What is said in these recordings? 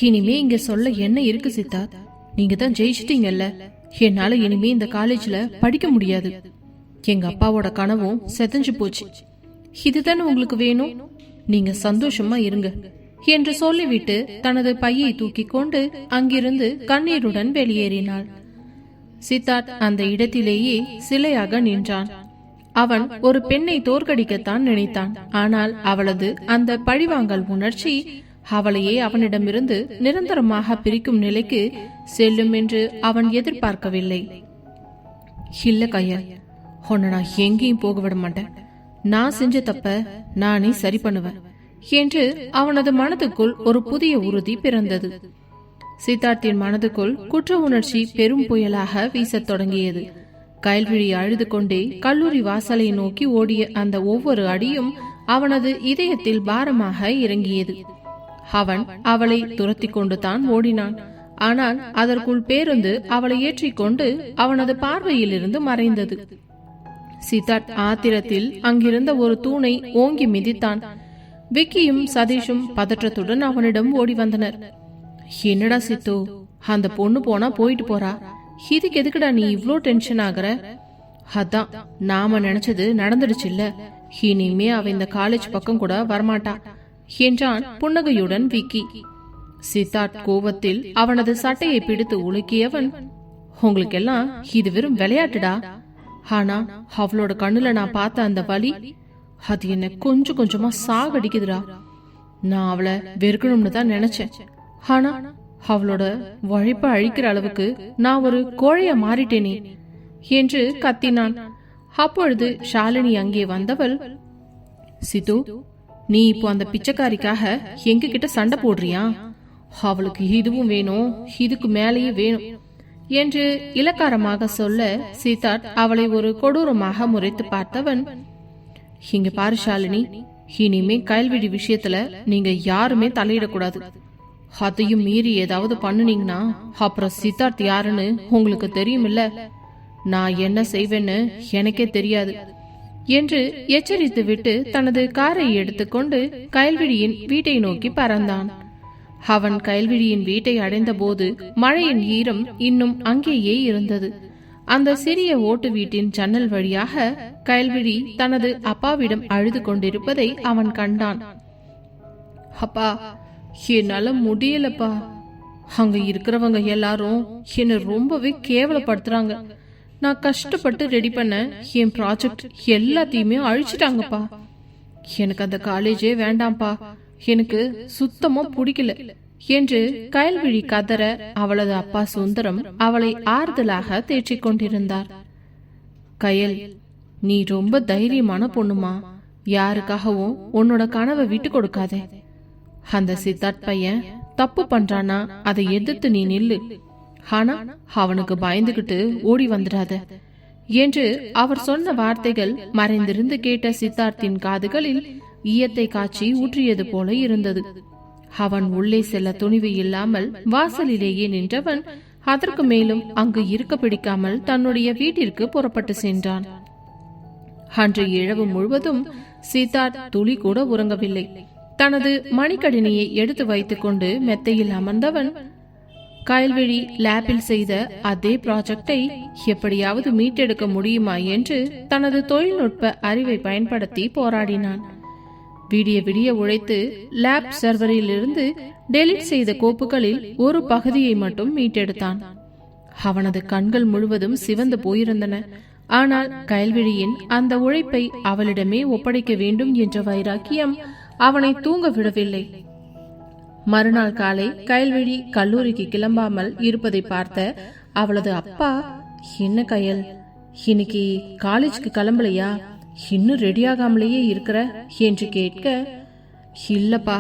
இனிமே இங்க சொல்ல என்ன இருக்கு சித்தார்த்? நீங்க தான் ஜெயிச்சிட்டீங்கல்ல. என்னால இனிமே இந்த காலேஜ்ல படிக்க முடியாது. எங்க அப்பாவோட கனவும் செதஞ்சு போச்சு. இதுதானே உங்களுக்கு வேணும்? நீங்க சந்தோஷமா இருங்க என்று சொல்லிவிட்டு தனது பையை தூக்கி கொண்டு அங்கிருந்து கண்ணீருடன் வெளியேறினாள். சித்தார்த் அந்த இடத்திலேயே சிலையாக நின்றான். அவன் ஒரு பெண்ணை தோற்கடிக்கத்தான் நினைத்தான். ஆனால் அவளது அந்த பழிவாங்கல் உணர்ச்சி அவளையே அவனிடமிருந்து நிரந்தரமாக பிரிக்கும் நிலைக்கு செல்லும் என்று அவன் எதிர்பார்க்கவில்லை. இல்ல கயல், உன்னை நான் எங்கேயும் போக விட மாட்டேன். நான் செஞ்ச தப்ப நானே சரி பண்ணுவேன் என்று அவனது மனதுக்குள் ஒரு புதிய உறுதி பிறந்தது. சித்தார்த்தின் மனதுக்குள் குற்ற உணர்ச்சி பெரும் புயலாக வீசத் தொடங்கியது. கயல்விழி அழுது கொண்டே கல்லூரி வாசலை நோக்கி ஓடிய அந்த ஒவ்வொரு அடியும் அவனது இதயத்தில் பாரமாக இறங்கியது. அவன் அவளை துரத்தி கொண்டு தான் ஓடினான். ஆனால் அதற்குள் பேருந்து அவளை ஏற்றிக்கொண்டு அவனது பார்வையில் இருந்து மறைந்தது. சித்தார்த் ஆத்திரத்தில் அங்கிருந்த ஒரு தூணை ஓங்கி மிதித்தான். விக்கியும் சதீஷும் பதற்றத்துடன் அவனிடம் ஓடி வந்தனர். என்னடா சித்து, அந்த பொண்ணு போனா போயிட்டு போறா, இதுக்கு எதுக்குடா நீ இவ்ளோ டென்ஷன் ஆகுற? அதான் நாம நினைச்சது நடந்துடுச்சுல்ல, இனிமே அவ இந்த காலேஜ் பக்கம் கூட வரமாட்டா என்றான் புன்னகையுடன் விக்கி. சித்தார்த் கோபத்தில் அவனது சட்டையை பிடித்து உலுக்கியவன், உங்களுக்கெல்லாம் இது வெறும் விளையாட்டுடா. ஆனா அவளோட கண்ணுல நான் பார்த்த அந்த வலி, அது என்ன கொஞ்சம் கொஞ்சமா சாகடிக்குதுடா. நான் அவளை வெறுக்கணும்னு தான் நினைச்சேன். ஆனா அவளோட உழைப்ப அழிக்கிற அளவுக்கு நான் ஒரு கோழைய மாறிட்டேனே என்று கத்தினான். அப்பொழுது ஷாலினி அங்கே வந்தவள், சித்து, நீ இப்போ அந்த பிச்சைக்காரிக்காக எங்க கிட்ட சண்டை போடுறியா? அவளுக்கு இதுவும் வேணும், இதுக்கு மேலேயே வேணும் என்று இலக்காரமாக சொல்ல சித்தார்த் அவளை ஒரு கொடூரமாக முறைத்து பார்த்தவன், இங்க பாரு ஷாலினி, இனிமே கயல்விழி விஷயத்துல நீங்க யாருமே தலையிடக்கூடாது. அதையும் மீறி ஏதாவது பண்ணுனீங்கன்னா அப்புறம் சித்தார்த் யாருன்னு உங்களுக்கு தெரியும் இல்ல. நான் என்ன செய்வேன்னு எனக்கே தெரியாது என்று எச்சரித்து விட்டு தனது காரை எடுத்துக்கொண்டு கயல்விழியின் வீட்டை நோக்கி பறந்தான். அவன் கயல்விழியின் வீட்டை அடைந்த போது மழையின் ஈரம் இன்னும் அங்கேயே இருந்தது. அந்த சிறிய ஓட்டு வீட்டின் ஜன்னல் வழியாக கயல்விழி தனது அப்பாவிடம் அழுது கொண்டிருப்பதை அவன் கண்டான். அப்பா, என்னால முடியலப்பா. அங்க இருக்கிறவங்க எல்லாரும் என்ன ரொம்பவே கேவலப்படுத்துறாங்க. நான் கஷ்டப்பட்டு ரெடி பண்ண என் ப்ராஜெக்ட் எல்லாத்தையுமே அழிச்சிட்டாங்கப்பா. எனக்கு அந்த காலேஜே வேண்டாம்ப்பா, எனக்கு சுத்தமா பிடிக்கல என்று கயல்விழி கதற அவளது அப்பா சுந்தரம் அவளை ஆறுதலாக தேற்றிக் கொண்டிருந்தார். கயல், நீ ரொம்ப தைரியமான பொண்ணுமா. யாருக்காகவும் உன்னோட கனவை விட்டு கொடுக்காதே. அந்த சித்தார்த் பையன் தப்பு பண்றானா அதை எதிர்த்து நீ நில்லு. ஆனா அவனுக்கு பயந்துகிட்டு ஓடி வந்துடாத என்று அவர் சொன்ன வார்த்தைகள் மறைந்திருந்து கேட்ட சித்தார்த்தின் காதுகளில் ஈயத்தை காய்ச்சி ஊற்றியது போல இருந்தது. அவன் உள்ளே செல்ல துணிவு இல்லாமல் வாசலிலேயே நின்றவன் அதற்கு மேலும் அங்கு இருக்க பிடிக்காமல் தன்னுடைய வீட்டிற்கு புறப்பட்டு சென்றான். அன்று இரவு முழுவதும் சித்தார்த் துளி கூட உறங்கவில்லை. தனது மணிக்கடினியை எடுத்து வைத்துக் கொண்டு மெத்தையில் அமர்ந்தவன் கயல்விழி லேபில் செய்த அதே ப்ராஜெக்டை எப்படியாவது மீட்டெடுக்க முடியுமா என்று தனது தொழில்நுட்ப அறிவை பயன்படுத்தி போராடினான். விடிய விடிய உழைத்து லேப் சர்வரில் இருந்து டெலிட் செய்த கோப்புகளில் ஒரு பகுதியை மட்டும் மீட்டெடுத்தான். அவனது கண்கள் முழுவதும் சிவந்து போயிருந்தன. ஆனால் கயல்விழியின் அந்த உழைப்பை அவளிடமே ஒப்படைக்க வேண்டும் என்ற வைராக்கியம் அவனை தூங்க விடவில்லை. மறுநாள் காலை கயல்விழி கல்லூரிக்கு கிளம்பாமல் இருப்பதை பார்த்த அவளது அப்பா, என்ன கயல், இன்னைக்கு காலேஜ்க்கு கிளம்பலையா? இன்னும் ரெடியாகாமலேயே இருக்கிற என்று கேட்க, இல்லப்பா,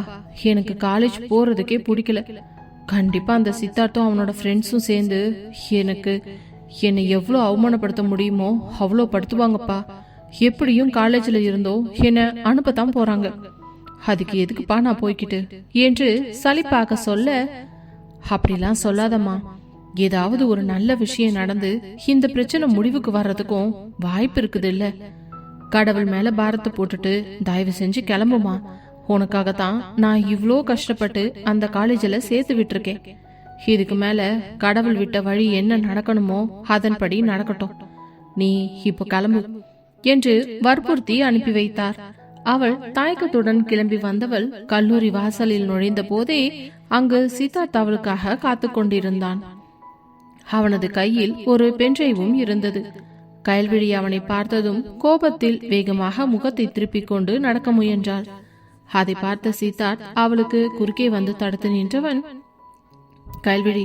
எனக்கு காலேஜ் போறதுக்கே பிடிக்கல. கண்டிப்பா அந்த சித்தார்த்தும் அவனோட ஃப்ரெண்ட்ஸும் சேர்ந்து என்னை எவ்வளோ அவமானப்படுத்த முடியுமோ அவ்வளோ படுத்துவாங்கப்பா. எப்படியும் காலேஜ்ல இருந்தோ என்ன அனுப்பத்தான் போறாங்க. அதுக்கு எதுக்குப்பா நான் போய்கிட்டு என்று சலிப்பாக சொல்ல, அப்படிலாம் சொல்லாதம்மா. ஏதாவது ஒரு நல்ல விஷயம் நடந்து இந்த பிரச்சனை முடிவுக்கு வர்றதுக்கும் வாய்ப்பு இருக்குது இல்ல. கடவுள் மேல பாரத்தை போட்டுட்டு தயவு செஞ்சு கிளம்புமா. உனக்காகத்தான் நான் இவ்ளோ கஷ்டப்பட்டு அந்த காலேஜில் சேர்த்து விட்டுருக்கேன். இதுக்கு மேல கடவுள் விட்ட வழி என்ன நடக்கணுமோ அதன்படி நடக்கட்டும். நீ இப்போ கிளம்பு என்று வற்புறுத்தி அனுப்பி வைத்தார். அவள் தயக்கத்துடன் கிளம்பி வந்தவள் கல்லூரி வாசலில் நுழைந்த போதே அங்கு சித்தார்த் அவளுக்காக காத்து கொண்டிருந்தான். அவனது கையில் ஒரு பென்ட்ரைவும் இருந்தது. கயல்விழி அவனை பார்த்ததும் கோபத்தில் வேகமாக முகத்தை திருப்பிக் கொண்டு நடக்க முயன்றாள். அதை பார்த்த சித்தார்த் அவளுக்கு குறுக்கே வந்து தடுத்து நின்றவன், கயல்விழி,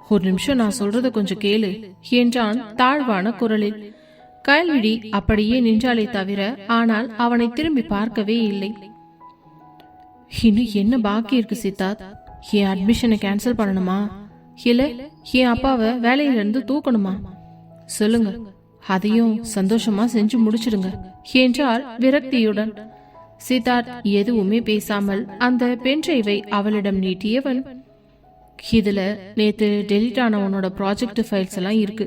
ஒரு நிமிஷம் நான் சொல்றத கொஞ்சம் கேளு என்றான் தாழ்வான குரலில். கயல்விழி அப்படியே நின்றாலே தவிர ஆனால் அவனை திரும்பி பார்க்கவே இல்லை. இன்னும் என்ன பாக்கி இருக்கு சித்தார்த்? என் அட்மிஷனை கேன்சல் பண்ணணுமா, இல்ல என் அப்பாவை வேலையிலிருந்து தூக்கணுமா? சொல்லுங்க, அதையும் சந்தோஷமா செஞ்சு முடிச்சிடுங்க என்றாள் விரக்தியுடன். சித்தார்த் எதுவுமே பேசாமல் அந்த பென்ட்ரைவை அவளிடம் நீட்டியவன், இதுல நேத்து டெலிட் ஆன உன்னோட ப்ராஜெக்ட் ஃபைல்ஸ் எல்லாம் இருக்கு.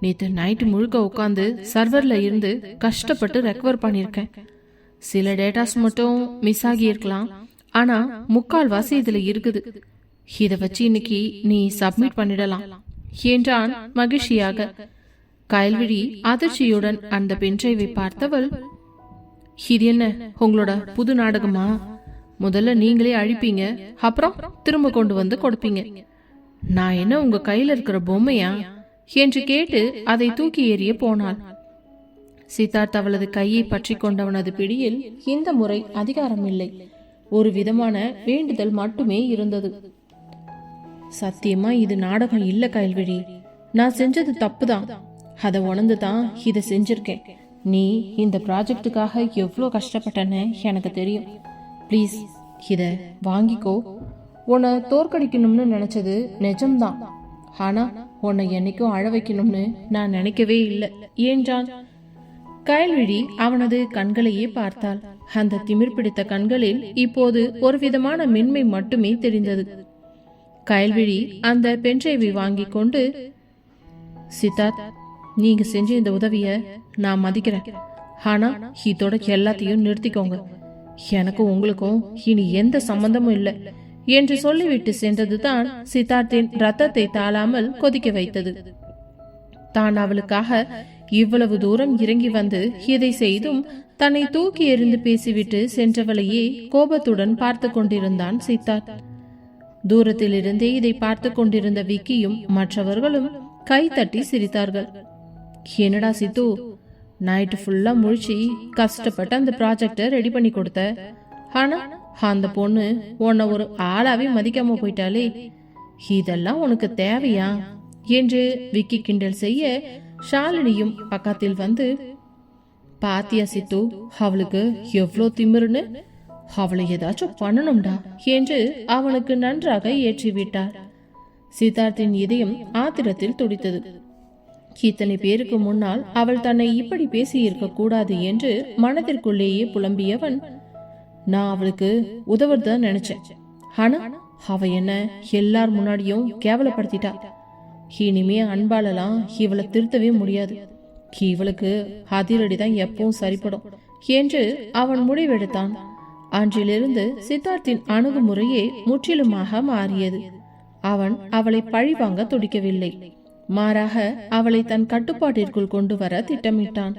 நேத்து நைட்டு முழுக்க உட்காந்து சர்வர்ல இருந்து கஷ்டப்பட்டு ரெக்கவர் பண்ணிருக்கேன். சில டேட்டாஸ் மட்டும் மிஸ் ஆகி இருக்கலாம், ஆனா முக்கால்வாசி இதுல இருக்குது. இத வச்சு இன்னைக்கு நீ சப்மிட் பண்ணிடலாம் என்றான் மகிழ்ச்சியாக. கயல்விழி அதிர்ச்சியுடன் அந்த பென்ட்ரைவை பார்த்தவள், இது என்ன உங்களோட புது நாடகமா? முதல்ல நீங்களே அழிப்பீங்க, அப்புறம் திரும்ப கொண்டு வந்து கொடுப்பீங்க. நான் என்ன உங்க கையில இருக்கிற பொம்மையா என்று கேட்டு அதை தூக்கி எறிய போனாள். சித்தார்த் அவளது கையை பற்றி கொண்டவனது பிடியில் இந்த முறை அதிகாரம் இல்லை, ஒரு விதமான வேண்டுதல் மட்டுமே இருந்தது. சத்தியமா இது நாடகம் இல்ல கயல்விழி, நான் செஞ்சது தப்புதான். அதை உணர்ந்துதான் இதை செஞ்சிருக்கேன். நீ இந்த ப்ராஜெக்டுக்காக எவ்வளோ கஷ்டப்பட்டன்னு எனக்கு தெரியும். ப்ளீஸ் இத வாங்கிக்கோ. உன்னை தோற்கடிக்கணும்னு நினைச்சது நிஜம்தான், ஆனா உன்னை என்னைக்கும் அழ வைக்கணும்னு நான் நினைக்கவே இல்லை என்றான். கயல்விழி அவனது கண்களையே பார்த்தாள். அந்த திமிர் பிடித்த கண்களில் இப்போது ஒரு விதமான மென்மை மட்டுமே தெரிந்தது. கயல்விழி அந்த பென்ட்ரைவை வாங்கி கொண்டு, சித்தார்த், நீங்க செஞ்ச இந்த உதவிய நான் மதிக்கிறேன், ஆனா இதோட எல்லாத்தையும் நிறுத்திக்கோங்க. எனக்கும் உங்களுக்கும் இனி எந்த சம்பந்தமும் இல்லை என்று சொல்லிவிட்டு சென்றதுதான் சித்தார்த்தின் ரத்தத்தை தாழாமல் கொதிக்க வைத்தது. தான் அவளுக்காக இவ்வளவு தூரம் இறங்கி வந்து இதை செய்தும் தன்னை தூக்கி எறிந்து பேசிவிட்டு சென்றவளையே கோபத்துடன் பார்த்து கொண்டிருந்தான் சித்தார்த். தூரத்தில் இருந்தே இதை பார்த்து கொண்டிருந்த விக்கியும் மற்றவர்களும் கை தட்டி சிரித்தார்கள். என்னடா சித்து, நைட்டு ஃபுல்லா முழிச்சு கஷ்டப்பட்டு அந்த ப்ராஜெக்ட ரெடி பண்ணி கொடுத்த, ஆனா அந்த பொண்ணு உன்னை ஒரு ஆளாவே மதிக்காம போயிட்டாலே, இதெல்லாம் உனக்கு தேவையா என்று விக்கி கிண்டல் செய்ய, ஷாலினியும் பக்கத்தில் வந்து, பாத்தியா சித்து, அவளுக்கு எவ்வளோ திமிருன்னு, அவளை ஏதாச்சும் பண்ணணும்டா என்று அவனுக்கு நன்றாக ஏற்றிவிட்டார். சித்தார்த்தின் இதயம் ஆத்திரத்தில் துடித்தது. இத்தனை பேருக்கு முன்னால் அவள் தன்னை இப்படி பேசியிருக்க கூடாது என்று மனதிற்குள்ளேயே புலம்பியவன், நான் அவளுக்கு உதவுறதான் நினைச்சேன், ஆனா அவ என்ன எல்லார் முன்னாடியும் கேவலப்படுத்திட்டா. இனிமே அன்பாலெல்லாம் இவளை திருத்தவே முடியாது, இவளுக்கு அதிரடிதான் எப்பவும் சரிப்படும் என்று அவன் முடிவெடுத்தான். அன்றிலிருந்து சித்தார்த்தின் அணுகுமுறையே முற்றிலுமாக மாறியது. அவன் அவளை பழிவாங்க துடிக்கவில்லை, மாறாக அவளை தன் கட்டுப்பாட்டிற்குள் கொண்டு வர திட்டமிட்டான்.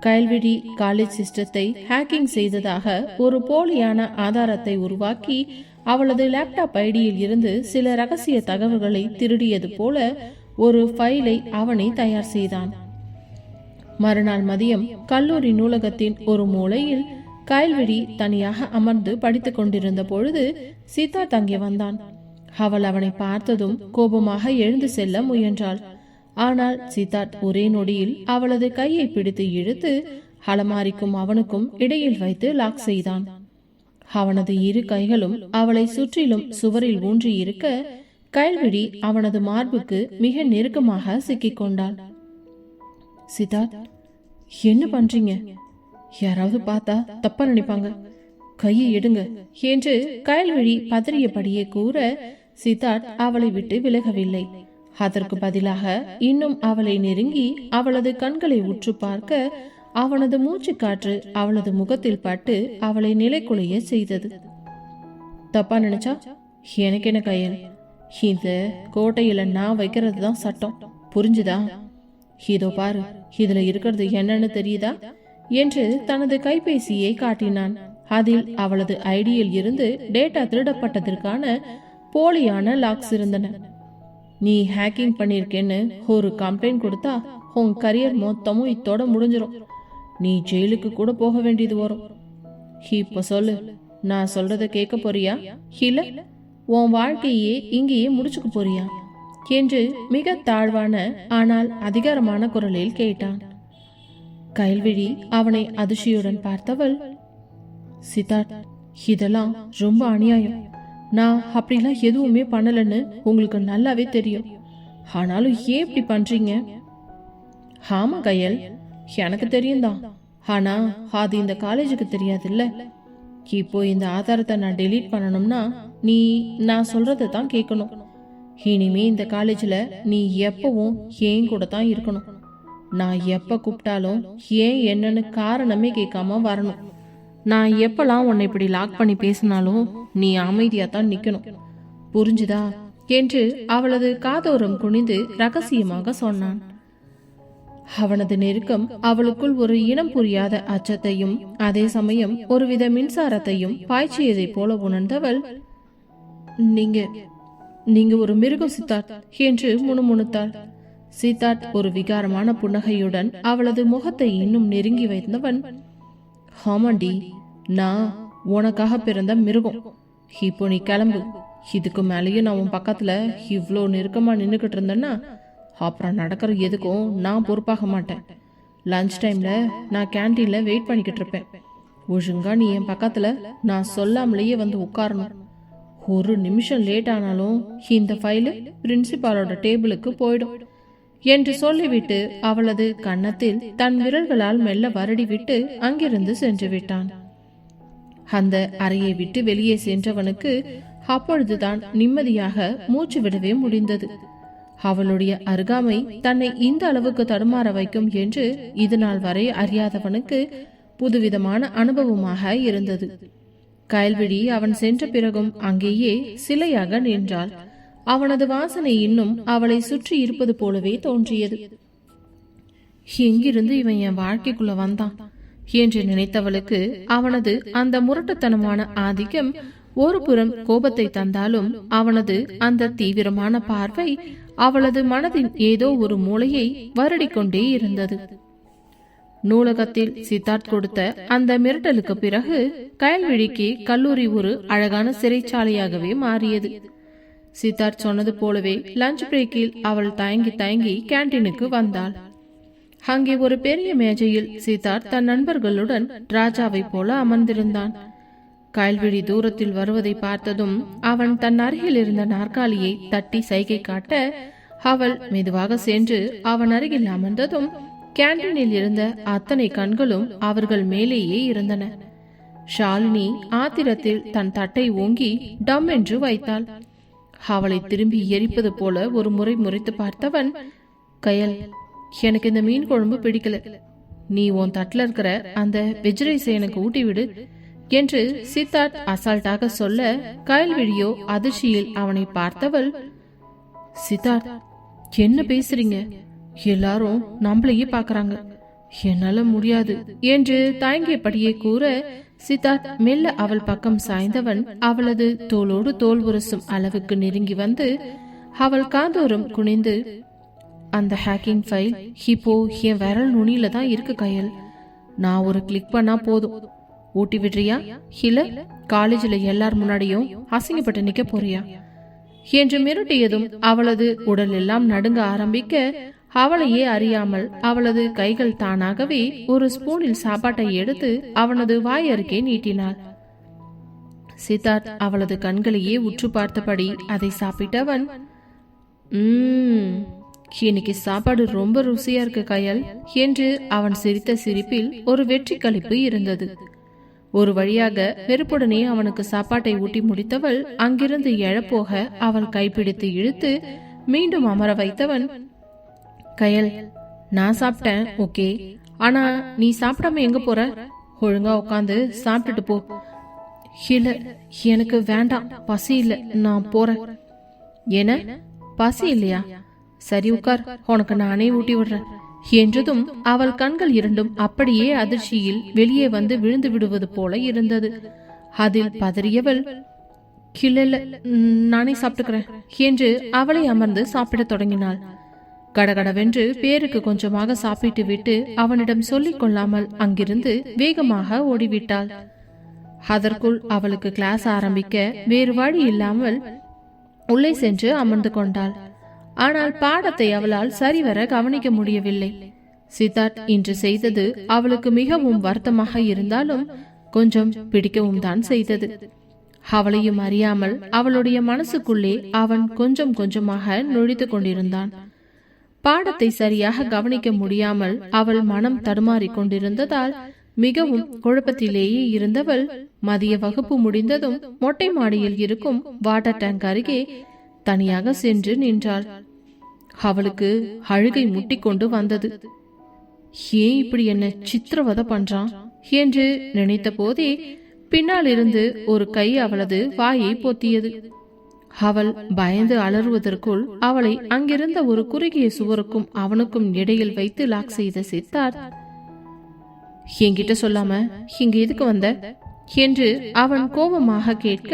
கயல்விழி காலேஜ் சிஸ்டத்தை ஹேக்கிங் செய்ததாக ஒரு போலியான ஆதாரத்தை உருவாக்கி அவளது லேப்டாப் ஐடியில் இருந்து சில ரகசிய தகவல்களை திருடியது போல ஒரு ஃபைலை அவனை தயார் செய்தான். மறுநாள் மதியம் கல்லூரி நூலகத்தின் ஒரு மூலையில் கயல்விழி தனியாக அமர்ந்து படித்துக் கொண்டிருந்த பொழுது சித்தார்த் அங்கே வந்தான். அவள் அவனை பார்த்ததும் கோபமாக எழுந்து செல்ல முயன்றாள். ஆனால் சித்தார்த் ஒரே நொடியில் அவளது கையை பிடித்து இழுத்து அலமாரிக்கும் அவனுக்கும் இடையில் வைத்து லாக் செய்தான். அவனது இரு கைகளும் அவளை சுற்றிலும் சுவரில் ஊன்றி இருக்க கயல்விழி அவனது மார்புக்கு மிக நெருக்கமாக சிக்கிக் கொண்டாள். சித்தார்த், என்ன பண்றீங்க? யாராவது பார்த்தா தப்பா நினைப்பாங்க, கையை எடுங்க என்று கயல்விழி பதறியபடியே கூற சித்தார்த் அவளை விட்டு விலகவில்லை. அதற்கு பதிலாக இன்னும் அவளை நெருங்கி அவளது கண்களை உற்று பார்க்க அவனது மூச்சு காற்று அவளது முகத்தில் பட்டு அவளை நிலைக்குலைய செய்தது. தப்பா நினைச்சா எனக்கு என்ன கையல், இந்த கோட்டையில நான் வைக்கிறது தான் சட்டம், புரிஞ்சுதா? இதோ பாரு, இதுல இருக்கிறது என்னன்னு தெரியுதா என்று தனது கைபேசியை காட்டினான். அதில் அவளது ஐடியில் இருந்து டேட்டா திருடப்பட்டதற்கான போலியான லாக்ஸ் இருந்தன. நீ ஹேக்கிங் பண்ணிருக்கேன்னு ஒரு கம்ப்ளைண்ட் கொடுத்தா உன் கரியர் மொத்தமும் இத்தோட முடிஞ்சிடும். நீ ஜெயிலுக்கு கூட போக வேண்டியது வரும். இப்ப சொல்லு, நான் சொல்றத கேட்க போறியா இல்ல உன் வாழ்க்கையே இங்கேயே முடிச்சுக்க போறியா என்று மிக தாழ்வான ஆனால் அதிகாரமான குரலில் கேட்டான். கயல்விழி அவனை அதிர்ச்சியுடன் பார்த்தவள், சித்தார்த், இதெல்லாம் ரொம்ப அநியாயம். நான் அப்படிலாம் எதுவுமே பண்ணலன்னு உங்களுக்கு நல்லாவே தெரியும். ஆனாலும் ஏன் இப்படி பண்றீங்க? ஆமா கயல், எனக்கு தெரியும் தான். ஆனா அது இந்த காலேஜுக்கு தெரியாதுல்ல. இப்போ இந்த ஆதாரத்தை நான் டெலீட் பண்ணணும்னா நான் சொல்றதை தான் கேட்கணும். இனிமே இந்த காலேஜ்ல நீ எப்பவும் ஏன் கூட தான் இருக்கணும். நான் எப்ப கூப்பிட்டாலும் ஏன் என்னன்னு காரணமே கேட்காம வரணும். நான் எப்பெல்லாம் உன்னை இப்படி லாக் பண்ணி பேசினாலும் நீ அமைதியா தான் நிக்கணும், புரிஞ்சுதா என்று அவளது காதோரம் குனிந்து ரகசியமாக சொன்னான். அவனது நெருக்கம் அவளுக்குள் ஒரு இனம் புரியாத அச்சத்தையும் அதே சமயம் ஒருவித மின்சாரத்தையும் பாய்ச்சியதை போல உணர்ந்தவள், நீங்க ஒரு மிருகம் சித்தார்த் என்று முணுமுணுத்தாள். சித்தார்த் ஒரு விகாரமான புன்னகையுடன் அவளது முகத்தை இன்னும் நெருங்கி வைத்தவன், ஆமாண்டி, நான் உனக்காக பிறந்த மிருகம். இப்போ நீ கிளம்பு. இதுக்கு மேலேயும் நான் உன் பக்கத்துல இவ்வளோ நெருக்கமா நின்றுகிட்டு இருந்தேன்னா அப்புறம் நடக்கிற எதுக்கும் நான் பொறுப்பாக மாட்டேன். லஞ்ச் டைம்ல நான் கேன்டீன்ல வெயிட் பண்ணிக்கிட்டு இருப்பேன். ஒழுங்கா நீ என் பக்கத்துல நான் சொல்லாமலேயே வந்து உட்காரணும். ஒரு நிமிஷம் லேட் ஆனாலும் இந்த ஃபைலு பிரின்சிபாலோட டேபிளுக்கு போயிடும் என்று சொல்லிவிட்டு அவளது கன்னத்தில் தன் விரல்களால் மெல்ல வருடி விட்டு அங்கிருந்து சென்று விட்டான். அந்த அறையை விட்டு வெளியே சென்றவனுக்கு அப்பொழுதுதான் நிம்மதியாக மூச்சு விடவே முடிந்தது. அவளுடைய அருகாமை தன்னை இந்த அளவுக்கு தடுமாற வைக்கும் என்று இதுநாள் வரை அறியாதவனுக்கு புதுவிதமான அனுபவமாக இருந்தது. கயல்விழி அவன் சென்ற பிறகும் அங்கேயே சிலையாக நின்றாள். அவனது வாசனை இன்னும் அவளை சுற்றி இருப்பது போலவே தோன்றியது. எங்கிருந்து இவன் என் வாழ்க்கைக்குள்ள வந்தான் என்று நினைத்தவளுக்கு அவனது அந்த முரட்டுத்தனமான ஆதிக்கம் ஒரு புறம் கோபத்தை தந்தாலும் அவனது அந்த தீவிரமான பார்வை அவளது மனதின் ஏதோ ஒரு மூலையை வருடிக்கொண்டே இருந்தது. நூலகத்தில் சித்தார்த் கொடுத்த அந்த மிரட்டலுக்கு பிறகு கயல்விழிக்கு கல்லூரி ஒரு அழகான சிறைச்சாலையாகவே மாறியது. சித்தார்த் சொன்னது போலவே லஞ்ச் பிரேக்கில் அவள் தயங்கி தயங்கி கேன்டீனுக்கு வந்தாள். அங்கே ஒரு பெரிய மேஜையில் சித்தார்த் தன் நண்பர்களுடன் ராஜாவை போல அமர்ந்திருந்தான். கயல்விழி தூரத்தில் வருவதை பார்த்ததும் அவன் தன் அருகில் இருந்த நாற்காலியை தட்டி சைகை காட்ட அவள் மெதுவாக சென்று அவன் அருகில் அமர்ந்ததும் கேன்டீனில் இருந்த அத்தனை கண்களும் அவர்கள் மேலேயே இருந்தன. ஷாலினி ஆத்திரத்தில் தன் தட்டை ஓங்கி டம் என்று வைத்தாள். அவளை திரும்பி எரிப்பது போல ஒரு முறை முறைத்து பார்த்தவன், கயல், எனக்கு இந்த மீன் குழம்பு பிடிக்கல. நீ உன் தட்டுல இருக்கிற அந்த வெஜ் ரைஸை எனக்கு ஊட்டி விடு என்று சித்தார்த் அசால்ட்டாக சொல்ல கயல்விழியோ அதிர்ச்சியில் அவனை பார்த்தவள், சித்தார்த், என்ன பேசுறீங்க? எல்லாரும் நம்மளையே பாக்குறாங்க, என்னால முடியாது என்று தயங்கியபடியே கூற சித்தார்த் மெல்ல அவள் பக்கம் சாய்ந்தவன் அவளது தோளோடு தோல் உரசும் அளவுக்கு நெருங்கி வந்து அவள் காதோரம் குனிந்து, அந்த ஹேக்கிங் ஃபைல் இப்போ என் விரல் நுனியில தான் இருக்கு கயல். நான் ஒரு கிளிக் பண்ணா போதும். ஊட்டி விடுறியா இல்ல காலேஜ்ல எல்லார் முன்னாடியும் அசிங்கப்பட்டு நிக்க போறியா என்று மிரட்டியதும் அவளது உடல் எல்லாம் நடுங்க ஆரம்பிக்க அவளையே அறியாமல் அவளது கைகள் தானாகவே ஒரு ஸ்பூனில் சாப்பாட்டை எடுத்து அவனது வாய் அருகே நீட்டினாள். சித்தார்த் அவளது கண்களையே உற்று பார்த்தபடி அதை சாப்பிட்டவன், இன்னைக்கு சாப்பாடு ரொம்ப ருசியா இருக்கு கயல் என்று அவன் சிரித்த சிரிப்பில் ஒரு வெற்றி களிப்பு இருந்தது. ஒரு வழியாக வெறுப்புடனே அவனுக்கு சாப்பாட்டை ஊட்டி முடித்தவள் அங்கிருந்து எழப்போக அவள் கைப்பிடித்து இழுத்து மீண்டும் அமர வைத்தவன், கயல், நான் சாப்பிட்டேன் ஓகே, ஆனா நீ சாப்பிடாம எங்க போற? ஒழுங்கா உட்காந்து சாப்பிட்டுட்டு போ. இல்ல, எனக்கு வேண்டாம், பசி இல்ல, நான் போறேன். என்ன, பசி இல்லையா? சரி உட்கார், உனக்கு நானே ஊட்டி விடுறேன் என்றதும் அவள் கண்கள் இரண்டும் அப்படியே அதிர்ச்சியில் வெளியே வந்து விழுந்து விடுவது போல இருந்தது. அதில் பதறியவள், இல்ல, நானே சாப்பிட்டுக்கிறேன் என்று அவளை அமர்ந்து சாப்பிட தொடங்கினாள். கடகடவென்று பேருக்கு கொஞ்சமாக சாப்பிட்டு விட்டு அவனிடம் சொல்லிக் கொள்ளாமல் அங்கிருந்து வேகமாக ஓடிவிட்டாள். அதற்குள் அவளுக்கு கிளாஸ் ஆரம்பிக்க வேறு வழி இல்லாமல் உள்ளே சென்று அமர்ந்து கொண்டாள். ஆனால் பாடத்தை அவளால் சரிவர கவனிக்க முடியவில்லை. சித்தார்த் இன்று செய்தது அவளுக்கு மிகவும் வருத்தமாக இருந்தாலும் கொஞ்சம் பிடிக்கவும் தான் செய்தது. அவளையும் அறியாமல் அவளுடைய மனசுக்குள்ளே அவன் கொஞ்சம் கொஞ்சமாக நுழைத்து கொண்டிருந்தான். பாடத்தை சரியாக கவனிக்க முடியாமல் அவள் மனம் தடுமாறி கொண்டிருந்ததால் மிகவும் குழப்பத்திலேயே இருந்தவள் மதிய வகுப்பு முடிந்ததும் மொட்டை மாடியில் இருக்கும் வாட்டர் டேங்க் அருகே தனியாக சென்று நின்றாள். அவளுக்கு அழுகை முட்டிக்கொண்டு வந்தது. ஏன் இப்படி என்ன சித்திரவதை பண்றான் என்று நினைத்த போதே பின்னால் இருந்து ஒரு கை அவளது வாயை பொத்தியது. அவள் பயந்து அலறுவதற்குள் அவளை அங்கிருந்த ஒரு குறுகிய சுவருக்கும் அவனுக்கும் இடையில் வைத்து லாக் செய்த சித்தார்த், என்கிட்ட சொல்லாம இங்க எதுக்கு வந்த என்று அவன் கோபமாக கேட்க,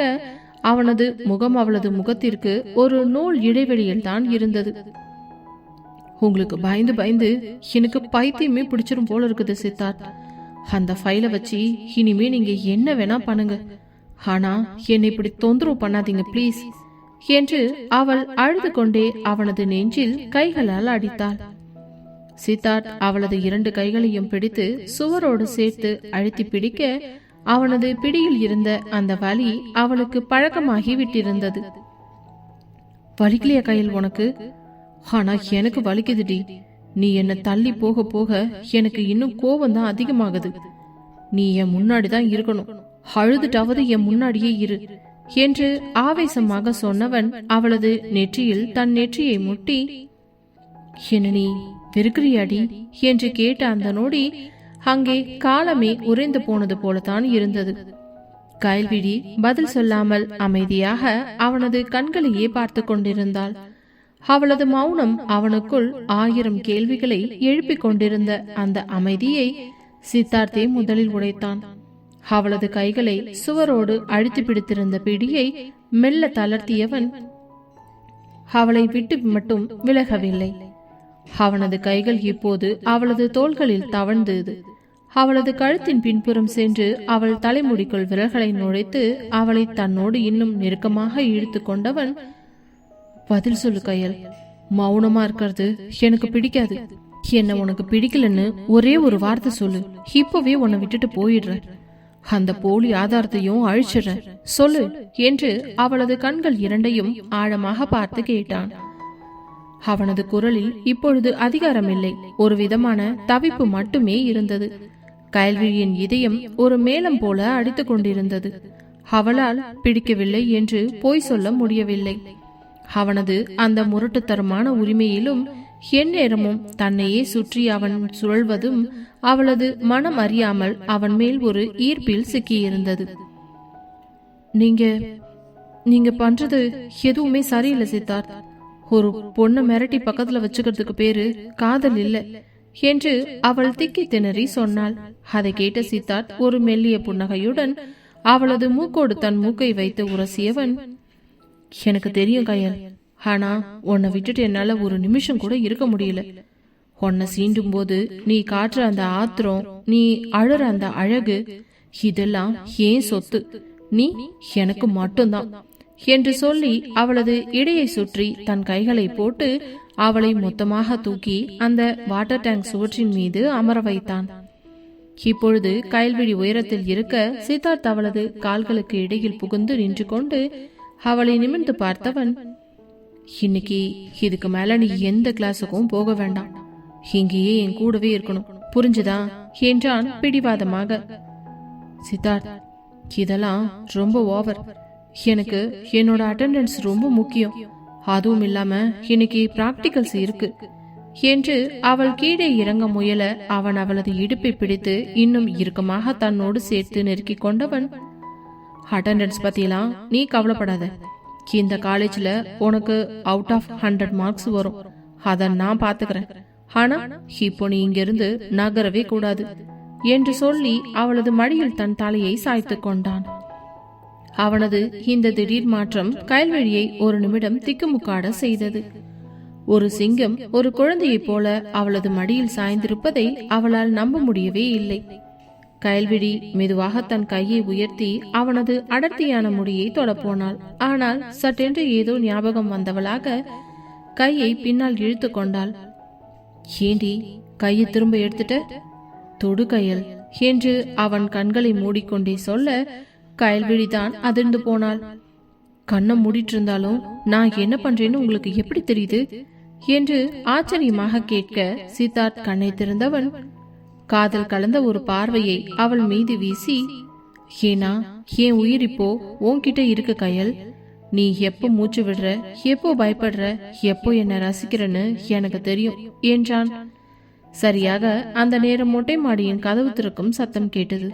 அவனது முகம் அவளது முகத்திற்கு ஒரு நூல் இடைவெளியில் தான் இருந்தது. உங்களுக்கு பயந்து பயந்து எனக்கு பைத்தியமே பிடிச்சிரும் போல இருக்குது சித்தார்த். அந்த ஃபைலை வச்சு இனிமே நீங்க என்ன வேணா பண்ணுங்க, ஆனா என்னை இப்படி தொந்தரவு பண்ணாதீங்க ப்ளீஸ் என்று அவள் அழுது கொண்டே அவனது நெஞ்சில் கைகளால் அடித்தாள். சித்தார்த் அவளது 2 கைகளையும் பிடித்து சுவரோடு சேர்த்து அழுத்தி பிடிக்க அவனது பிடியில் இருந்த அந்த வலி அவளுக்கு பழக்கமாகி விட்டிருந்தது. வலிக்கலையா கையில் உனக்கு? ஆனா எனக்கு வலிக்குதுடி. நீ என்ன தள்ளி போக போக எனக்கு இன்னும் கோபம் தான் அதிகமாகுது. நீ என் முன்னாடிதான் இருக்கணும், அழுதுட்டாவது என் முன்னாடியே இரு என்று ஆவேசமாக சொன்னவன் அவளது நெற்றியில் தன் நெற்றியை முட்டி, என்ன நீ வெறுக்கிறியாடி என்று கேட்ட அந்த நொடி அங்கே காலமே உறைந்து போனது போலத்தான் இருந்தது. கயல்விழி பதில் சொல்லாமல் அமைதியாக அவனது கண்களையே பார்த்து கொண்டிருந்தாள். அவளது மௌனம் அவனுக்குள் 1000 கேள்விகளை எழுப்பிக் கொண்டிருந்த அந்த அமைதியை சித்தார்த்தே முதலில் உடைத்தான். அவளது கைகளை சுவரோடு அழுத்தி பிடித்திருந்த பிடியை மெல்ல தளர்த்தியவன் அவளை விட்டு மட்டும் விலகவில்லை. அவனது கைகள் இப்போது அவளது தோள்களில் தவழ்ந்தது. அவளது கழுத்தின் பின்புறம் சென்று அவள் தலைமுடிக்குள் விரல்களை நுழைத்து அவளை தன்னோடு இன்னும் நெருக்கமாக இழுத்து கொண்டவன், பதில் சொல்லு கயல், மௌனமா இருக்கிறது எனக்கு பிடிக்காது. என்ன உனக்கு பிடிக்கலன்னு ஒரே ஒரு வார்த்தை சொல்லு, இப்பவே உன்னை விட்டுட்டு போயிடுற. அந்த போலி ஆதாரத்தையும் அழிச்சிடுற, சொல்லு என்று அவளது கண்கள் இரண்டையும் ஆழமாக பார்த்து கேட்டான். அவனது குரலில் இப்பொழுது அதிகாரமில்லை, ஒரு விதமான தவிப்பு மட்டுமே இருந்தது. கயல்விழியின் இதயம் ஒரு மேளம் போல அடித்துக் கொண்டிருந்தது. அவளால் பிடிக்கவில்லை என்று பொய் சொல்ல முடியவில்லை. அவனது அந்த முரட்டுத்தரமான உரிமையிலும் எந்நேரமும் தன்னையே சுற்றி அவன் சுழல்வதும் அவளது மனம் அறியாமல் அவன் மேல் ஒரு ஈர்ப்பில் சிக்கியிருந்தது. நீங்க பண்றது எதுவுமே சரியில்லை சித்தார்த். ஒரு பொண்ணை மிரட்டி பக்கத்துல வச்சுக்கிறதுக்கு பேரு காதல் இல்ல என்று அவள் திக்கி திணறி சொன்னாள். அதை கேட்ட சித்தார்த் ஒரு மெல்லிய புன்னகையுடன் அவளது மூக்கோடு தன் மூக்கை வைத்து உரசியவன், எனக்கு தெரியும் கயல், ஆனா உன்னை விட்டுட்டு என்னால ஒரு நிமிஷம் கூட இருக்க முடியல. உன்னை சீண்டும் போது நீ காட்டுற அந்த ஆத்திரம், நீ அழற அந்த அழகு, இதெல்லாம் ஏன் சொத்து, நீ எனக்கு மட்டும்தான் என்று சொல்லி அவளது இடையை சுற்றி தன் கைகளை போட்டு அவளை மொத்தமாக தூக்கி அந்த வாட்டர் டேங்க் சுவற்றின் மீது அமர வைத்தான். இப்பொழுது கயல்விழி உயரத்தில் இருக்க சித்தார்த் அவளது கால்களுக்கு இடையில் புகுந்து நின்று கொண்டு அவளை நிமிர்ந்து பார்த்தவன், இன்னைக்கு இதுக்கு மேல நீ எந்த கிளாஸுக்கும் போக வேண்டாம், இங்கேயே என் கூடவே இருக்கணும், புரிஞ்சுதா என்றான் பிடிவாதமாக. சித்தார்த், இதெல்லாம் ரொம்ப ஓவர். எனக்கு என்னோட அட்டெண்டன்ஸ் ரொம்ப முக்கியம். அதுவும் இல்லாம இன்னைக்கு பிராக்டிகல்ஸ் இருக்கு. என்று அவள் கீழே இறங்க முயல அவன் அவளது இடுப்பை பிடித்து இன்னும் இறுக்கமாக தன்னோடு சேர்த்து நெருக்கி கொண்டவன், அட்டெண்டன்ஸ் பத்தியெல்லாம் நீ கவலைப்படாத. இந்த காலேஜ்ல உனக்கு அவுட் ஆஃப் 100 மார்க்ஸ் வரும். அத நான் பாத்துக்கிறேன். ஆனா இப்போ நீ இங்கிருந்து நகரவே கூடாது என்று சொல்லி அவளது மடியில் தன் தலையை சாய்த்து கொண்டான். அவனது இந்த திடீர் மாற்றம் கயல்விழியை ஒரு நிமிடம் திக்குமுக்காட செய்தது. ஒரு சிங்கம் ஒரு குழந்தையைப் போல அவளது மடியில் சாய்ந்திருப்பதை அவளால் நம்ப முடியவே இல்லை. கயல்விழி மெதுவாக தன் கையை உயர்த்தி அவனது அடர்த்தியான முடியை தொடப்போனாள். ஆனால் சட்டென்று ஏதோ ஞாபகம் வந்தவளாக கையை பின்னால் இழுத்து கொண்டாள். ஏண்டி கையை திரும்ப எடுத்துட்ட? தொடு கயல் என்று அவன் கண்களை மூடிக்கொண்டே சொல்ல கயல்விழிதான் அதிர்ந்து போனாள். கண்ணை மூடிட்டு இருந்தாலும் நான் என்ன பண்றேன்னு உங்களுக்கு எப்படி தெரியுது என்று ஆச்சரியமாக கேட்க சித்தார்த் கண்ணை திறந்தவன் காதல் கலந்த ஒரு பார்வையை அவள் மீது வீசி, ஏனா என் உயிர் இப்போ உன்கிட்ட இருக்கு கயல். நீ எப்போ மூச்சு விடுற, எப்போ பயப்படுற, எப்போ என்ன ரசிக்கிறன்னு எனக்கு தெரியும் என்றான். சரியாக அந்த நேரம் மொட்டை மாடியின் கதவு திறக்கும் சத்தம் கேட்டது.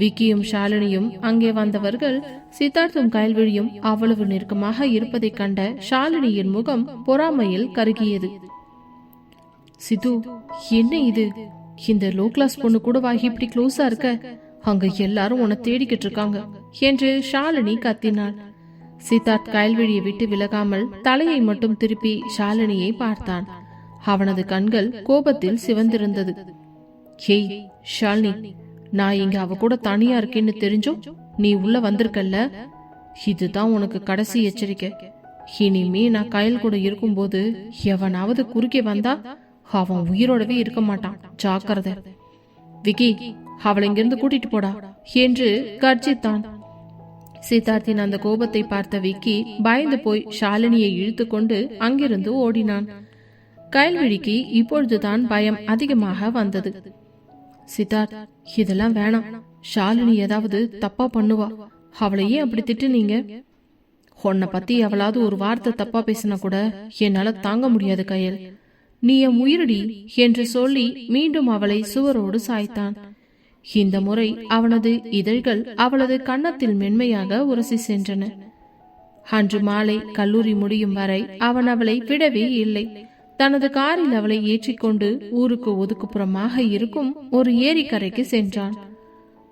விக்கியும் ஷாலினியும் அங்கே வந்தவர்கள் சித்தார்த்தும் கயல்விழியும் அவ்வளவு நெருக்கமாக இருப்பதைக் கண்ட ஷாலினியின் முகம் பொறாமையில் கருகியது. சித்து, என்ன இது? இந்த லோ கிளாஸ் பொண்ணு கூட வாகி இப்படி க்ளோஸா இருக்க? அங்க எல்லாரும் உன்னை தேடிக்கிட்டு இருக்காங்க என்று ஷாலினி கத்தினாள். சித்தார்த் கயல்விழியை விட்டு விலகாமல் தலையை மட்டும் திருப்பி ஷாலினியை பார்த்தான். அவனது கண்கள் கோபத்தில் சிவந்திருந்தது. ஹேய் ஷாலினி, நான் இங்க அவ கூட தனியா இருக்கேன்னு தெரிஞ்சும் நீ உள்ள வந்திருக்கல்ல, இதுதான் உனக்கு கடைசி எச்சரிக்கை. இனிமே நான் கயல் கூட இருக்கும்போது எவனாவது குறுக்கே வந்தா அவன் உயிரோடவே இருக்க மாட்டான், ஜாக்கிரதை. விக்கி, அவளை இங்கிருந்து கூட்டிட்டு போடா என்று கர்ஜித்தான். சித்தார்த்தின் அந்த கோபத்தை பார்த்த விக்கி பயந்து போய் ஷாலினியை இழுத்து கொண்டு அங்கிருந்து ஓடினான். கயல்விழிக்கு இப்பொழுதுதான் பயம் அதிகமாக வந்தது. சித்தார்த், இதெல்லாம் வேணாம். ஷாலினி ஏதாவது தப்பா பண்ணுவா. அவளை ஏன் அப்படி திட்டுனீங்க? உன்னை பத்தி அவளாவது ஒரு வார்த்தை தப்பா பேசினா கூட என்னால தாங்க முடியாது கயல். நீ என் உயிரடி என்று சொல்லி மீண்டும் அவளை சுவரோடு சாய்த்தான். இந்த முறை அவனது இதழ்கள் அவளது கன்னத்தில் மென்மையாக உரசி சென்றன. அன்று மாலை கல்லூரி முடியும் வரை அவன் அவளை விடவே இல்லை. தனது காரில் அவளை ஏற்றிக்கொண்டு ஊருக்கு ஒதுக்குப்புறமாக இருக்கும் ஒரு ஏரிக்கரைக்கு சென்றான்.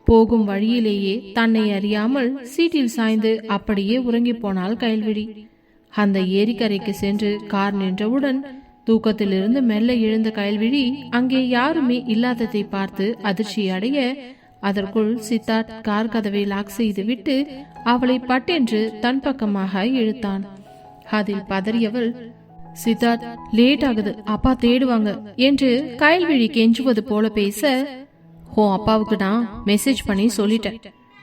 போகும் வழியிலேயே தன்னை அறியாமல் சீட்டில் சாய்ந்து அப்படியே உறங்கி போனாள் கயல்விழி. அந்த ஏரிக்கரைக்கு சென்று கார் நின்றவுடன் தூக்கத்திலிருந்து மெல்ல எழுந்த கயல்விழி அங்கே யாருமே இல்லாததை பார்த்து அதிர்ச்சி அடைய, அதற்குள் சித்தார்த் கார் கதவை லாக் செய்துவிட்டு அவளை பட்டென்று தன் பக்கமாக இழுத்தான். அதில் பதறியவள், சித்தார்த், லேட் ஆகுது, அப்பா தேடுவாங்க என்று கயல்விழி கெஞ்சுவது போல பேச, ஓ அப்பாவுக்கு நான் மெசேஜ் பண்ணி சொல்லிட்டேன்,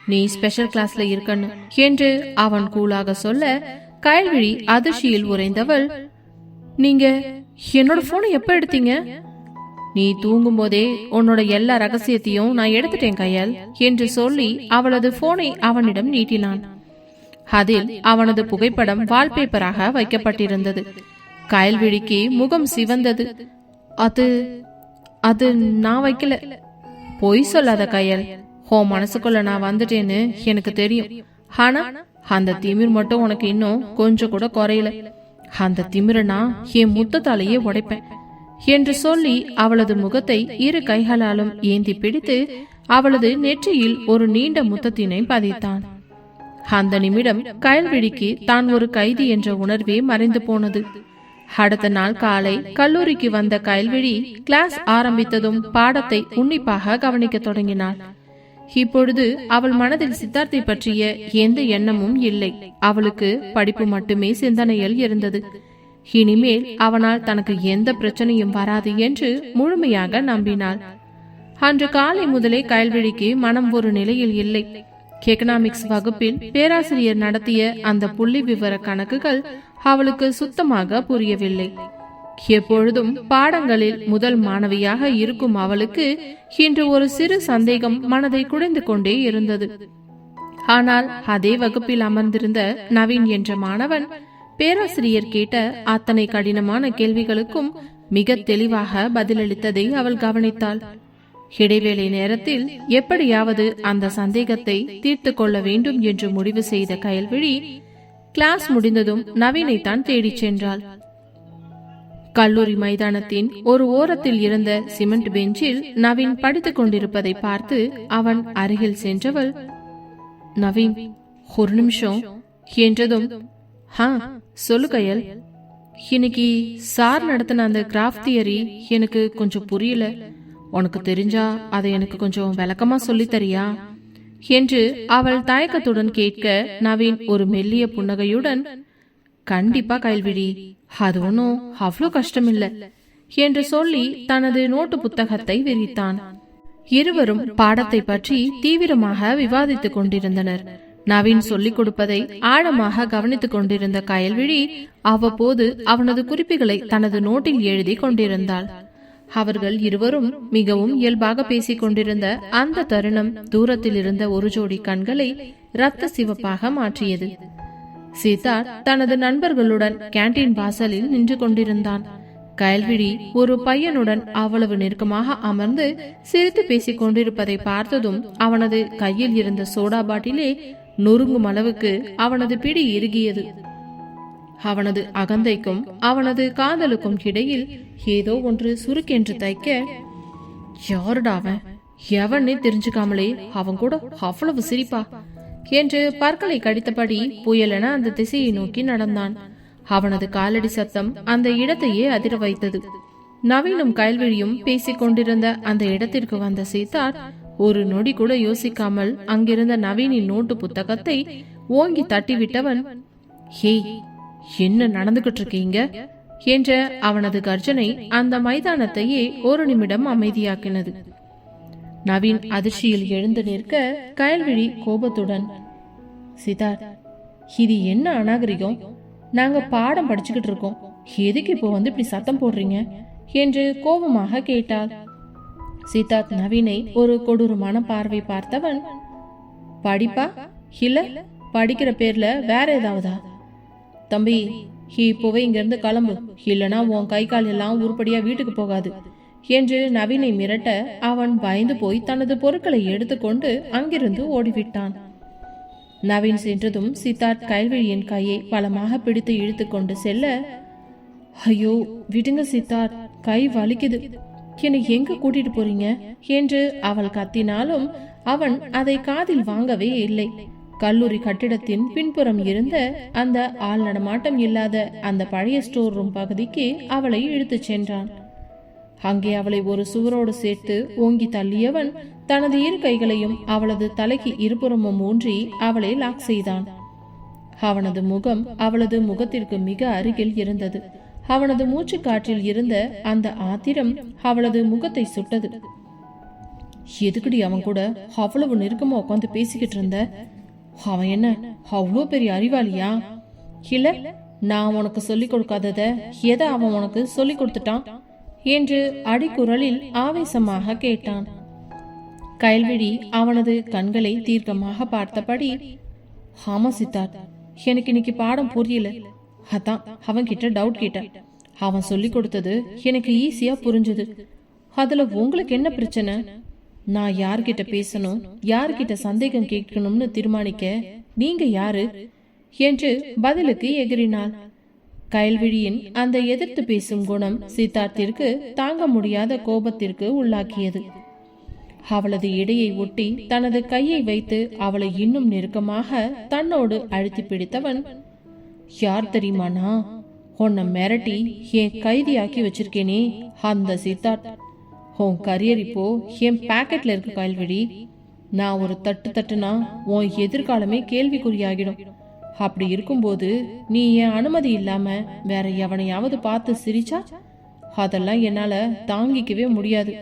நீ ஸ்பெஷல் கிளாஸ்ல இருக்கன்னு என்று அவன் கூலாக சொல்ல, கயல்விழி அதிர்ச்சியில் உறைந்தவள், நீங்க என்னோட போனை எப்ப எடுத்தீங்க? நீ தூங்கும் போதே உன்னோட எல்லா ரகசியத்தையும் நான் எடுத்துட்டேன் கயல் என்று சொல்லி அவளது போனை அவனிடம் நீட்டினான். அதில் அவனது புகைப்படம் வால்பேப்பராக வைக்கப்பட்டிருந்தது. கயல்விழிக்கு முகம் சிவந்தது. அது அது நான் வைக்கல. பொய் சொல்லாத கயல், ஹோ மனசுக்குள்ள நான் வந்துட்டேன்னு எனக்கு தெரியும். ஆனா அந்த திமிர் மட்டும் உனக்கு இன்னும் கொஞ்சம் கூட குறையல. அந்த திமிர நான் என் முத்தத்தாலேயே உடைப்பேன் என்று சொல்லி அவளது முகத்தை இரு கைகளாலும் ஏந்தி பிடித்து அவளது நெற்றியில் ஒரு நீண்ட முத்தத்தினை பதித்தான். அந்த நிமிடம் கயல்விழிக்கு தான் ஒரு கைதி என்ற உணர்வே மறைந்து போனது. அடுத்த நாள் காலை கல்லூரிக்கு வந்த கயல்விழி கிளாஸ் ஆரம்பித்ததும் பாடத்தை உன்னிப்பாக கவனிக்க தொடங்கினாள். இப்பொழுது அவள் மனதில் சித்தார்த்தை பற்றிய எந்த எண்ணமும் இல்லை. அவளுக்கு படிப்பு மட்டுமே சிந்தனையில் இருந்தது. இனிமேல் அவனால் தனக்கு எந்த பிரச்சனையும் வராது என்று முழுமையாக நம்பினாள். அன்று காலை முதலே கயல்விழிக்கு மனம் ஒரு நிலையில் இல்லை. எகனாமிக்ஸ் வகுப்பில் பேராசிரியர் நடத்திய அந்த புள்ளி விவர கணக்குகள் அவளுக்கு சுத்தமாக புரியவில்லை. எப்பொழுதும் பாடங்களில் முதல் மாணவியாக இருக்கும் அவளுக்கு இன்று ஒரு சிறு சந்தேகம் மனதை குடைந்து கொண்டே இருந்தது. ஆனால் அதே வகுப்பில் அமர்ந்திருந்த நவீன் என்ற மாணவன் பேராசிரியர் கேட்ட அத்தனை கடினமான கேள்விகளுக்கும் மிக தெளிவாக பதிலளித்ததை அவள் கவனித்தாள். இடைவேளை நேரத்தில் எப்படியாவது அந்த சந்தேகத்தை தீர்த்து கொள்ள வேண்டும் என்று முடிவு செய்த கயல்விழி கிளாஸ் முடிந்ததும் நவீனைத்தான் தேடிச் சென்றாள். கல்லூரி மைதானத்தின் ஒரு ஓரத்தில் இருந்த சிமெண்ட் பெஞ்சில் நவீன் படித்துக் கொண்டிருப்பதை பார்த்து அவன் அருகில் சென்றவள், நவீன் ஒரு நிமிஷம் என்றதும், சொல்லு கயல். இன்னைக்கு சார் நடத்தின அந்த கிராஃப்ட் தியரி எனக்கு கொஞ்சம் புரியல. உனக்கு தெரிஞ்சா அதை எனக்கு கொஞ்சம் விளக்கமா சொல்லித் தரியா என்று அவள் தயக்கத்துடன் கேட்க, நவீன் ஒரு மெல்லிய புன்னகையுடன், கண்டிப்பா கயல்விழி, அது ஒன்னும் அவ்வளோ கஷ்டமில்ல என்று சொல்லி தனது நோட்டு புத்தகத்தை விரித்தான். இருவரும் பாடத்தை பற்றி தீவிரமாக விவாதித்துக் கொண்டிருந்தனர். நவீன் சொல்லிக் கொடுப்பதை ஆழமாக கவனித்துக் கொண்டிருந்த கயல்விழி அவ்வப்போது அவனது குறிப்புகளை தனது நோட்டில் எழுதி கொண்டிருந்தாள். அவர்கள் இருவரும் மிகவும் இயல்பாக பேசிக் கொண்டிருந்த அந்த தருணம் தூரத்தில் இருந்த ஒரு ஜோடி கண்களை இரத்த சிவப்பாக மாற்றியது. சித்தார்த் தனது நண்பர்களுடன் கேண்டீன் வாசலில் நின்று கொண்டிருந்தான். கயல்விழி ஒரு பையனுடன் அவ்வளவு நெருக்கமாக அமர்ந்து சிரித்து பேசிக் கொண்டிருப்பதை பார்த்ததும் அவனது கையில் இருந்த சோடா பாட்டிலே நொறுங்கும் அளவுக்கு அவனது பிடி இறுகியது. அவனது அகந்தைக்கும் அவனது காதலுக்கும் இடையில் ஏதோ ஒன்று சுருக்கென்று தைக்க, யாருடாவன், எவனே தெரிஞ்சுக்காமலே அவன் கூட அவ்வளவு சிரிப்பா என்று பற்களை கடித்தபடி புயலென அந்த திசையை நோக்கி நடந்தான். அவனது காலடி சத்தம் அந்த இடத்தையே அதிர வைத்தது. நவீனும் கயல்விழியும் பேசிக் கொண்டிருந்த அந்த இடத்திற்கு வந்த சித்தார்த் ஒரு நொடி கூட யோசிக்காமல் அங்கிருந்த நவீனின் நோட்டு புத்தகத்தை ஓங்கி தட்டிவிட்டவன், ஹேய், என்ன நடந்துகிட்டு இருக்கீங்க என்ற அவனது கர்ஜனை அந்த மைதானத்தையே ஒரு நிமிடம் அமைதியாக்கினது. நவீன் அதிர்ச்சியில் எழுந்து நிற்க, கயல்விழி கோபத்துடன், சித்தார்த், இது என்ன அநாகரிகம்? நாங்க பாடம் படிச்சுக்கிட்டு இருக்கோம், எதுக்கு இப்போ வந்து இப்படி சத்தம் போடுறீங்க என்று கோபமாக கேட்டாள். சித்தார்த் நவீனை ஒரு கொடூரமான பார்வை பார்த்தவன், படிப்பா இல்ல படிக்கிற பேர்ல வேற ஏதாவதா? தம்பி, இப்போவே இங்க இருந்து கிளம்பு, இல்லனா உன் கை கால் எல்லாம் உருப்படியா வீட்டுக்கு போகாது என்று நவீனை மிரட்ட, அவன் பயந்து போய் தனது பொருட்களை எடுத்துக்கொண்டு அங்கிருந்து ஓடிவிட்டான். நவீன் சென்றதும் சித்தார்த் கயல்விழியின் கையை பலமாக பிடித்து இழுத்து கொண்டு செல்ல, ஐயோ விடுங்க சித்தார்த், கை வலிக்குது, என்னை எங்க கூட்டிட்டு போறீங்க என்று அவள் கத்தினாலும் அவன் அதை காதில் வாங்கவே இல்லை. கல்லூரி கட்டிடத்தின் பின்புறம் இருந்த அந்த ஆள் நடமாட்டம் இல்லாத அந்த பழைய ஸ்டோர் ரூம் பகுதிக்கு அவளை இழுத்துச் சென்றான். அங்கே அவளை ஒரு சுவரோடு சேர்த்து ஓங்கி தள்ளியவன் தனது இரு கைகளையும் அவளது தலைக்கு இருபுறமும் ஊன்றி அவளை லாக் செய்தான். அவனது முகம் அவளது முகத்திற்கு மிக அருகில் இருந்தது. அவனது மூச்சு காற்றில் இருந்த அந்த ஆத்திரம் அவளது முகத்தை சுட்டது. எதுக்குடி அவன் கூட அவ்வளவு நெருக்கமா உட்காந்து பேசிக்கிட்டு இருந்த? அவன் என்ன அவ்வளோ பெரிய அறிவாளியா? இல்ல நான் உனக்கு சொல்லிக் கொடுக்காதத எதை அவன் உனக்கு சொல்லிக் கொடுத்துட்டான் என்று அடிக்குரலில் ஆவேசமாக கேட்டான். கயல்விழி அவனது கண்களை தீர்க்கமாக பார்த்தபடி, ஆமா சித்தார்த், எனக்கு இன்னைக்கு பாடம் புரியல, அதான் அவன் கிட்ட டவுட் கேட்டேன். அவன் சொல்லி கொடுத்தது எனக்கு ஈஸியா புரிஞ்சது. அதுல உங்களுக்கு என்ன பிரச்சனை? நான் யார்கிட்ட பேசணும், யார்கிட்ட சந்தேகம் கேட்கணும்னு தீர்மானிக்க நீங்க யாரு என்று பதிலுக்கு எகிரினாள். கயல்விழியின் அந்த எதிர்த்து பேசும் குணம் சித்தார்த்திற்கு தாங்க முடியாத கோபத்திற்கு உள்ளாக்கியது. அவளது இடையை ஒட்டி தனது கையை வைத்து அவளை இன்னும் நெருக்கமாக தன்னோடு அழுத்தி பிடித்தவன், யார் தெரியுமானா, உன்னை மிரட்டி என் கைதியாக்கி வச்சிருக்கேனே அந்த சித்தார்த். உன் கரியர் இப்போ என் பாக்கெட்ல இருக்கு கயல்விழி. நான் ஒரு தட்டு தட்டுனா உன் எதிர்காலமே கேள்விக்குறியாகிடும். அப்படி இருக்கும்போது நீ என் அனுமதி இல்லாம வேற எவனையாவது பார்த்து சிரிச்சா அதெல்லாம் என்னால தாங்கிக்கவே முடியாது.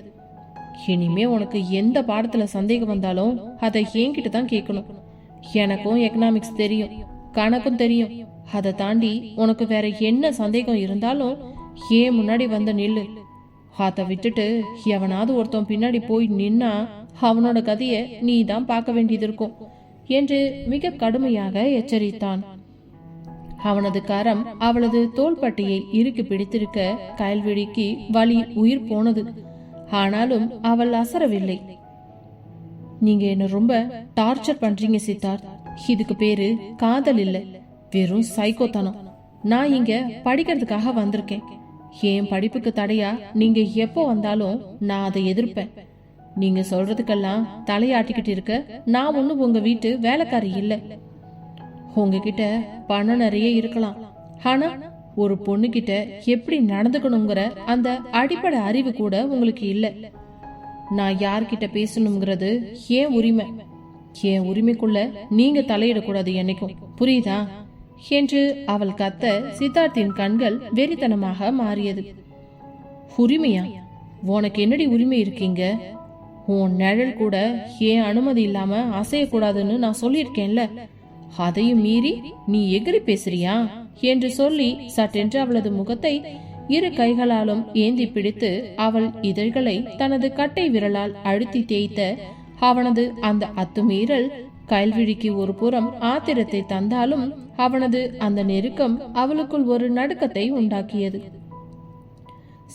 இனிமே உனக்கு எந்த பாடத்துல சந்தேகம் வந்தாலும் அதை என்கிட்ட தான் கேட்கணும். எனக்கும் எக்கனாமிக்ஸ் தெரியும், கணக்கும் தெரியும். அதை தாண்டி உனக்கு வேற என்ன சந்தேகம் இருந்தாலும் ஏன் முன்னாடி வந்து நில்லு. அதை விட்டுட்டு எவனாவது ஒருத்தன் பின்னாடி போய் நின்னா அவனோட கதைய நீ தான் பார்க்க வேண்டியது இருக்கும் என்று மிக கடுமையாக எச்சரித்தான். அவனது கரம் அவளது தோள்பட்டையை இறுக்கி பிடித்திருக்க கயல்விழிக்கு வலி உயிர் போனது. ஆனாலும் அவள் அசரவில்லை. நீங்க என்ன ரொம்ப டார்ச்சர் பண்றீங்க சித்தார்த். இதுக்கு பேரு காதல் இல்ல, வெறும் சைக்கோத்தனம். நான் இங்க படிக்கிறதுக்காக வந்திருக்கேன். என் படிப்புக்கு தடையா நீங்க எப்போ வந்தாலும் நான் அதை எதிர்ப்பேன். நீங்க சொல்றதுக்கெல்லாம் தலையாட்டிக்கிட்டு இருக்க நான் ஒண்ணு உங்க வீட்டு வேலைக்காரி இல்ல. உங்ககிட்ட பணம் நிறைய இருக்கலாம், ஆனா ஒரு பொண்ணு கிட்ட எப்படி நடந்துக்கணுங்கிற அந்த அடிப்படை அறிவு கூட உங்களுக்கு இல்ல. நான் யார்கிட்ட பேசணுங்கிறது ஏன் உரிமை. என் உரிமைக்குள்ள நீங்க தலையிடக்கூடாது என்னைக்கும், புரியுதா என்று அவள் கத்த சித்தார்த்தின் கண்கள் வெறித்தனமாக மாறியது. உரிமையா? உனக்கு என்னடி உரிமை இருக்கீங்க? உன் நிழல் கூட ஏன் அனுமதி இல்லாம அசையக்கூடாதுன்னு நான் சொல்லியிருக்கேன்ல, அதையும் மீறி நீ எகிரி பேசுறியா என்று சொல்லி சட்டென்று அவளது முகத்தை இரு கைகளாலும் ஏந்தி பிடித்து அவள் இதழ்களை தனது கட்டை விரலால் அழுத்தி தேய்த்த அவனது அந்த அத்துமீறல் கயல்விழிக்கு ஒரு புறம் ஆத்திரத்தை தந்தாலும் அவனது அந்த நெருக்கம் அவளுக்குள் ஒரு நடுக்கத்தை உண்டாக்கியது.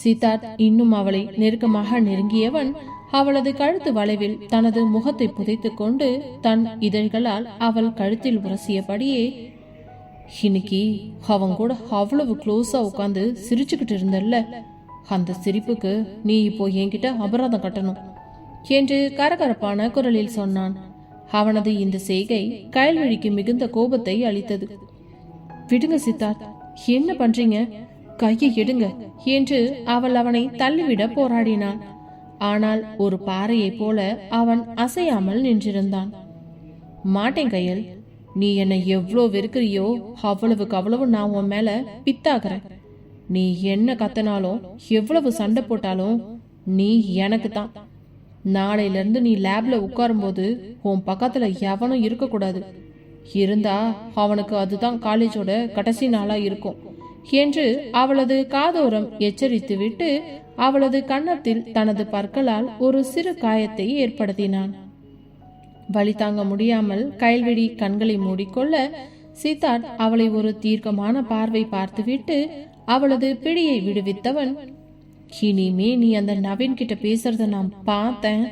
சித்தார்த் இன்னும் அவளை நெருக்கமாக நெருங்கியவன் அவளது கழுத்து வளைவில் தனது முகத்தை புதைத்து கொண்டு தன் இதழ்களால் அவள் கழுத்தில் உரசியபடியே, இன்னைக்கு அவன் கூட அவ்வளவு க்ளோஸா உட்காந்து சிரிச்சுக்கிட்டு இருந்தல்ல, அந்த சிரிப்புக்கு நீ இப்போ என்கிட்ட அபராதம் கட்டணும் என்று கரகரப்பான குரலில் சொன்னான். அவனது இந்த செய்கை கயல்விழிக்கு மிகுந்த கோபத்தை அளித்தது. விடுங்க சித்தார்த், என்ன பண்றீங்க? கையை எடுங்க என்று அவள் அவனை தள்ளிவிட போராடினான். ஆனால் ஒரு பாறையை போல அவன் அசையாமல் நின்றிருந்தான். மாட்டேன் கயல், நீ என்னை எவ்வளோ வெறுக்கிறியோ அவ்வளவுக்கு அவ்வளவு நான் உன் மேல பித்தாகிறேன். நீ என்ன கத்தனாலும் எவ்வளவு சண்டை போட்டாலும் நீ எனக்கு தான். நாளையில இருந்து நீ லேப்ல உட்காரும் போது உன் பக்கத்துல எவனும் இருக்க கூடாது. இருந்தா அவனுக்கு அதுதான் காலேஜோட கடைசி நாளா இருக்கும் என்று அவளது காதோரம் எச்சரித்து விட்டு அவளது கன்னத்தில் தனது பற்களால் ஒரு சிறு காயத்தை ஏற்படுத்தினான். வலி தாங்க முடியாமல் கயல்விழி கண்களை மூடிக்கொள்ள சித்தார்த் அவளை ஒரு தீர்க்கமான பார்வை பார்த்துவிட்டு அவளது பிடியை விடுவித்தவன், இனிமே நீ அந்த நவீன் கிட்ட பேசுறத நான் பார்த்தேன்,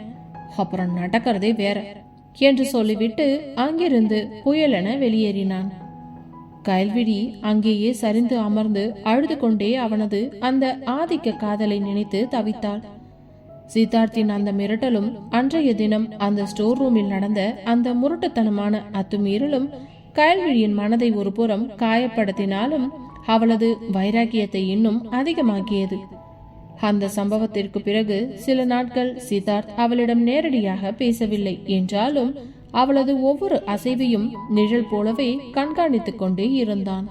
அப்புறம் நடக்கிறதே வேற என்று சொல்லிவிட்டு அங்கிருந்து புயலென வெளியேறினான். கயல்விழி அங்கேயே சரிந்து அமர்ந்து அழுது கொண்டே அவனது அந்த ஆதிக்க காதலை நினைத்து தவித்தாள். சித்தார்த்தின் அந்த மிரட்டலும் அன்றைய தினம் அந்த ஸ்டோர் ரூமில் நடந்த அந்த முரட்டுத்தனமான அத்துமீறலும் கயல்விழியின் மனதை ஒரு புறம் காயப்படுத்தினாலும் அவளது வைராக்கியத்தை இன்னும் அதிகமாக்கியது. அந்த சம்பவத்திற்கு பிறகு சில நாட்கள் சித்தார்த் அவளிடம் நேரடியாக பேசவில்லை என்றாலும் அவளது ஒவ்வொரு அசைவையும் நிழல் போலவே கண்காணித்துக் கொண்டே இருந்தான்.